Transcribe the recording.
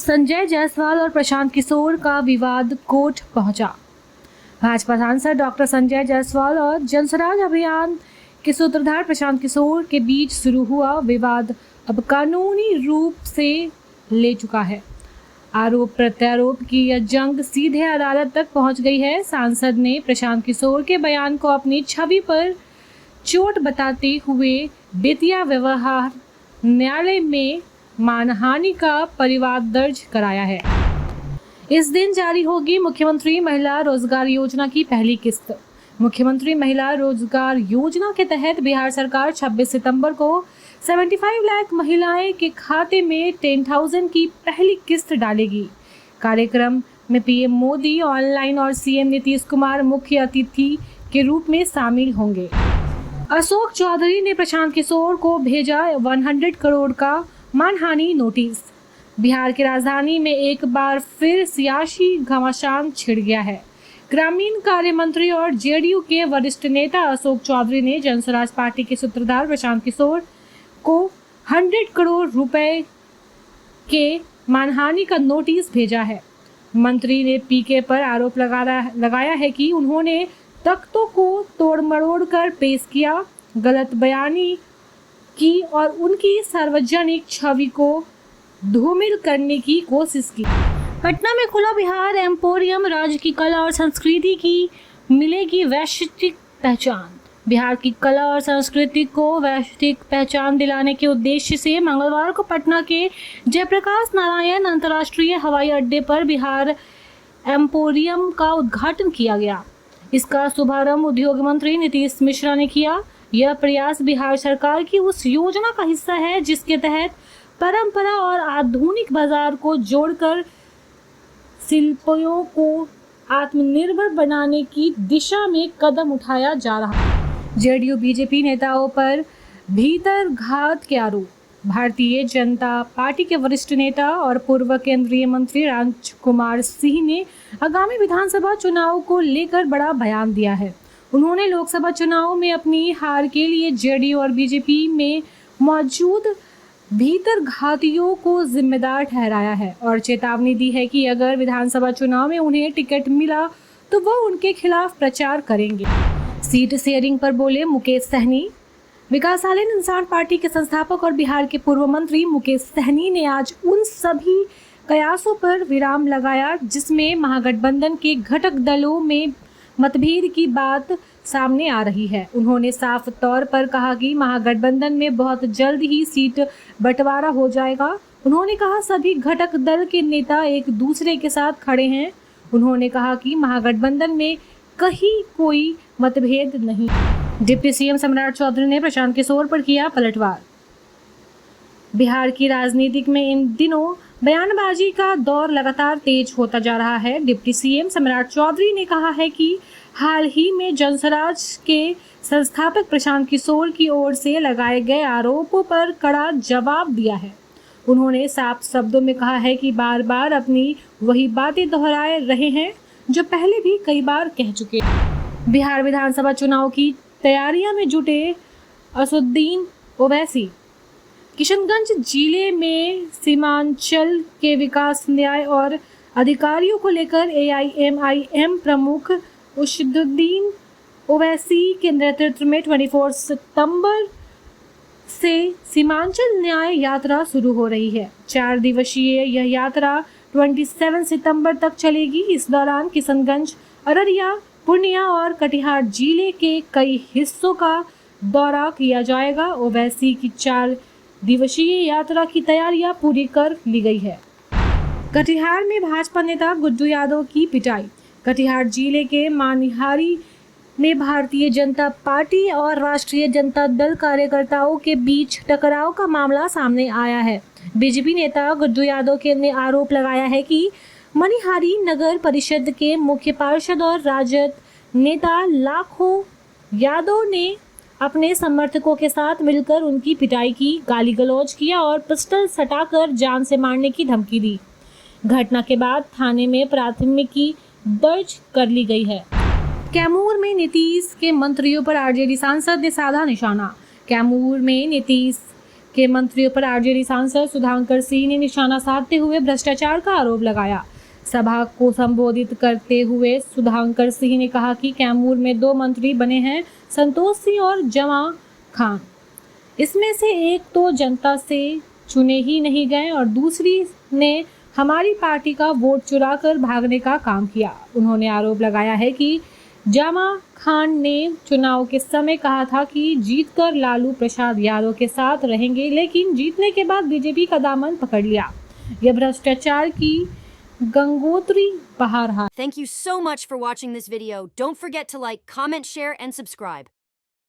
संजय जायसवाल और प्रशांत किशोर का विवाद कोर्ट पहुंचा। भाजपा सांसद डॉक्टर संजय जायसवाल और जनसुराज अभियान के सूत्रधार प्रशांत किशोर के बीच शुरू हुआ विवाद अब कानूनी रूप से ले चुका है। आरोप प्रत्यारोप की यह जंग सीधे अदालत तक पहुंच गई है। सांसद ने प्रशांत किशोर के बयान को अपनी छवि पर चोट बताते हुए बेतिया व्यवहार न्यायालय में मानहानि का परिवाद दर्ज कराया है। इस दिन जारी होगी मुख्यमंत्री महिला रोजगार योजना की पहली किस्त। मुख्यमंत्री महिला रोजगार योजना के तहत बिहार सरकार 26 सितंबर को 75 लाख महिलाएं के खाते में 10,000 की पहली किस्त डालेगी। कार्यक्रम में पीएम मोदी ऑनलाइन और सीएम नीतीश कुमार मुख्य अतिथि के रूप में शामिल होंगे। अशोक चौधरी ने प्रशांत किशोर को भेजा 100 करोड़ का मानहानि नोटिस। बिहार की राजधानी में एक बार फिर सियासी घमासान छिड़ गया है। ग्रामीण कार्य मंत्री और जेडीयू के वरिष्ठ नेता अशोक चौधरी ने जनसुराज पार्टी के सूत्रधार प्रशांत किशोर को 100 करोड़ रुपए के मानहानि का नोटिस भेजा है। मंत्री ने पीके पर आरोप लगाया है कि उन्होंने तख्तों को तोड़ मरोड़ कर पेश किया, गलत बयानी की और उनकी सार्वजनिक छवि को धूमिल करने की कोशिश की। पटना में खुला बिहार एम्पोरियम, राज्य की कला और संस्कृति की मिलेगी वैश्विक पहचान। बिहार की कला और संस्कृति को वैश्विक पहचान दिलाने के उद्देश्य से मंगलवार को पटना के जयप्रकाश नारायण अंतर्राष्ट्रीय हवाई अड्डे पर बिहार एम्पोरियम का उद्घाटन किया गया। इसका शुभारंभ उद्योग मंत्री नीतीश मिश्रा ने किया। यह प्रयास बिहार सरकार की उस योजना का हिस्सा है जिसके तहत परंपरा और आधुनिक बाजार को जोड़कर शिल्पियों को आत्मनिर्भर बनाने की दिशा में कदम उठाया जा रहा है। जेडीयू बीजेपी नेताओं पर भीतर घात के आरोप। भारतीय जनता पार्टी के वरिष्ठ नेता और पूर्व केंद्रीय मंत्री राजकुमार सिंह ने आगामी विधानसभा चुनाव को लेकर बड़ा बयान दिया है। उन्होंने लोकसभा चुनाव में अपनी हार के लिए जेडीयू और बीजेपी में मौजूद भीतर घातियों को जिम्मेदार ठहराया है और चेतावनी दी है कि अगर विधानसभा चुनाव में उन्हें टिकट मिला तो वो उनके खिलाफ प्रचार करेंगे। सीट शेयरिंग पर बोले मुकेश सहनी। विकासशील इंसान पार्टी के संस्थापक और बिहार के पूर्व मंत्री मुकेश सहनी ने आज उन सभी कयासों पर विराम लगाया जिसमें महागठबंधन के घटक दलों में मतभेद की बात सामने आ रही है। उन्होंने साफ तौर पर कहा कि महागठबंधन में बहुत जल्द ही सीट बंटवारा हो जाएगा। उन्होंने कहा सभी घटक दल के नेता एक दूसरे के साथ खड़े हैं। उन्होंने कहा कि महागठबंधन में कहीं कोई मतभेद नहीं। डिप्टी सीएम सम्राट चौधरी ने प्रशांत किशोर पर किया पलटवार। बिहार की राजनीति में इन दिनों बयानबाजी का दौर लगातार तेज होता जा रहा है। डिप्टी सीएम सम्राट चौधरी ने कहा है कि हाल ही में जनसुराज के संस्थापक प्रशांत किशोर की ओर से लगाए गए आरोपों पर कड़ा जवाब दिया है। उन्होंने साफ शब्दों में कहा है कि बार बार अपनी वही बातें दोहराए रहे हैं जो पहले भी कई बार कह चुके। बिहार विधानसभा चुनाव की तैयारियां में जुटे असुद्दीन ओवैसी। किशनगंज जिले में सीमांचल के विकास, न्याय और अधिकारियों को लेकर एआईएमआईएम प्रमुख असुद्दीन ओवैसी के नेतृत्व में 24 सितंबर से सीमांचल न्याय यात्रा शुरू हो रही है। 4 दिवसीय यह यात्रा 27 सितंबर तक चलेगी। इस दौरान किशनगंज, अररिया, पूर्णिया और कटिहार जिले के कई हिस्सों का दौरा किया जाएगा। ओवैसी की 4 दिवसीय यात्रा की तैयारियां पूरी कर ली गई है। कटिहार में भाजपा नेता गुड्डू यादव की पिटाई। कटिहार जिले के मानिहारी में भारतीय जनता पार्टी और राष्ट्रीय जनता दल कार्यकर्ताओं के बीच टकराव का मामला सामने आया है। बीजेपी नेता गुड्डू यादव ने आरोप लगाया है कि मनिहारी नगर परिषद के मुख्य पार्षद और राजद नेता लाखों यादव ने अपने समर्थकों के साथ मिलकर उनकी पिटाई की, गाली गलौज किया और पिस्टल सटाकर जान से मारने की धमकी दी। घटना के बाद थाने में प्राथमिकी दर्ज कर ली गई है। कैमूर में नीतीश के मंत्रियों पर आरजेडी सांसद ने साधा निशाना। कैमूर में नीतीश के मंत्रियों पर आरजेडी सांसद सुधांकर सिंह ने निशाना साधते हुए भ्रष्टाचार का आरोप लगाया। सभा को संबोधित करते हुए सुधांकर सिंह ने कहा कि कैमूर में 2 मंत्री बने हैं, संतोष सिंह और जमा खान। इसमें से एक तो जनता से चुने ही नहीं गए और दूसरी ने हमारी पार्टी का वोट चुराकर भागने का काम किया। उन्होंने आरोप लगाया है कि जमा खान ने चुनाव के समय कहा था कि जीतकर लालू प्रसाद यादव के साथ रहेंगे, लेकिन जीतने के बाद बीजेपी का दामन पकड़ लिया। यह भ्रष्टाचार की गंगोत्री बहा रहा है। Thank you so much for watching this video. Don't forget to like, comment, share, and subscribe.